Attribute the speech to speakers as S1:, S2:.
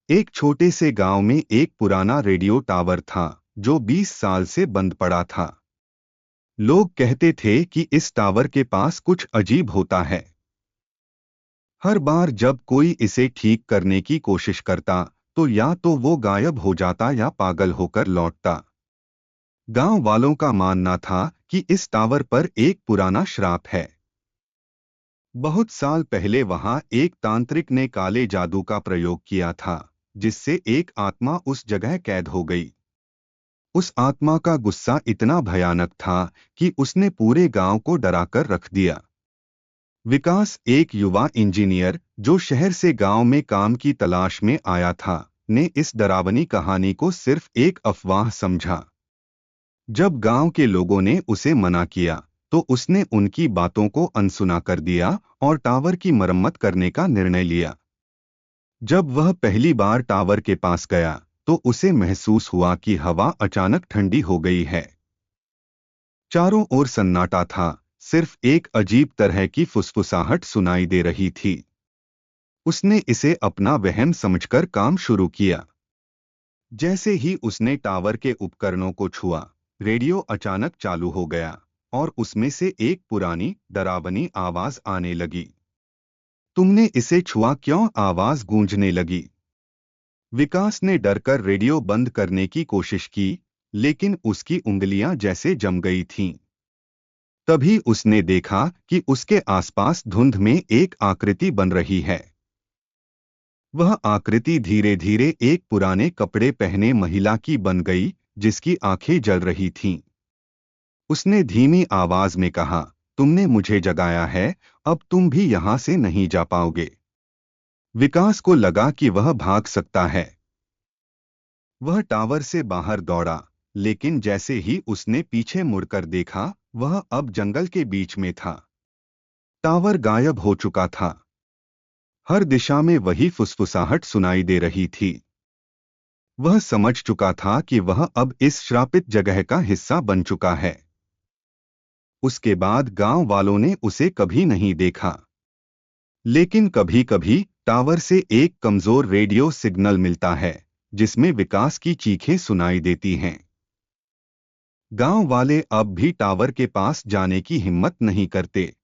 S1: एक छोटे से गांव में एक पुराना रेडियो टावर था जो 20 साल से बंद पड़ा था। लोग कहते थे कि इस टावर के पास कुछ अजीब होता है। हर बार जब कोई इसे ठीक करने की कोशिश करता तो या तो वो गायब हो जाता या पागल होकर लौटता। गांव वालों का मानना था कि इस टावर पर एक पुराना श्राप है। बहुत साल पहले वहां एक तांत्रिक ने काले जादू का प्रयोग किया था, जिससे एक आत्मा उस जगह कैद हो गई। उस आत्मा का गुस्सा इतना भयानक था कि उसने पूरे गांव को डराकर रख दिया। विकास, एक युवा इंजीनियर जो शहर से गांव में काम की तलाश में आया था, ने इस डरावनी कहानी को सिर्फ एक अफवाह समझा। जब गांव के लोगों ने उसे मना किया, तो उसने उनकी बातों को अनसुना कर दिया और टावर की मरम्मत करने का निर्णय लिया। जब वह पहली बार टावर के पास गया, तो उसे महसूस हुआ कि हवा अचानक ठंडी हो गई है। चारों ओर सन्नाटा था, सिर्फ एक अजीब तरह की फुसफुसाहट सुनाई दे रही थी। उसने इसे अपना वहम समझकर काम शुरू किया। जैसे ही उसने टावर के उपकरणों को छुआ, रेडियो अचानक चालू हो गया और उसमें से एक पुरानी, डरावनी आवाज आने लगी। तुमने इसे छुआ क्यों? आवाज गूंजने लगी। विकास ने डरकर रेडियो बंद करने की कोशिश की, लेकिन उसकी उंगलियां जैसे जम गई थीं। तभी उसने देखा कि उसके आसपास धुंध में एक आकृति बन रही है। वह आकृति धीरे धीरे एक पुराने कपड़े पहने महिला की बन गई, जिसकी आंखें जल रही थीं। उसने धीमी आवाज में कहा, तुमने मुझे जगाया है, अब तुम भी यहां से नहीं जा पाओगे। विकास को लगा कि वह भाग सकता है। वह टावर से बाहर दौड़ा, लेकिन जैसे ही उसने पीछे मुड़कर देखा, वह अब जंगल के बीच में था। टावर गायब हो चुका था। हर दिशा में वही फुसफुसाहट सुनाई दे रही थी। वह समझ चुका था कि वह अब इस श्रापित जगह का हिस्सा बन चुका है। उसके बाद गांव वालों ने उसे कभी नहीं देखा। लेकिन कभी-कभी टावर से एक कमजोर रेडियो सिग्नल मिलता है, जिसमें विकास की चीखें सुनाई देती हैं। गांव वाले अब भी टावर के पास जाने की हिम्मत नहीं करते।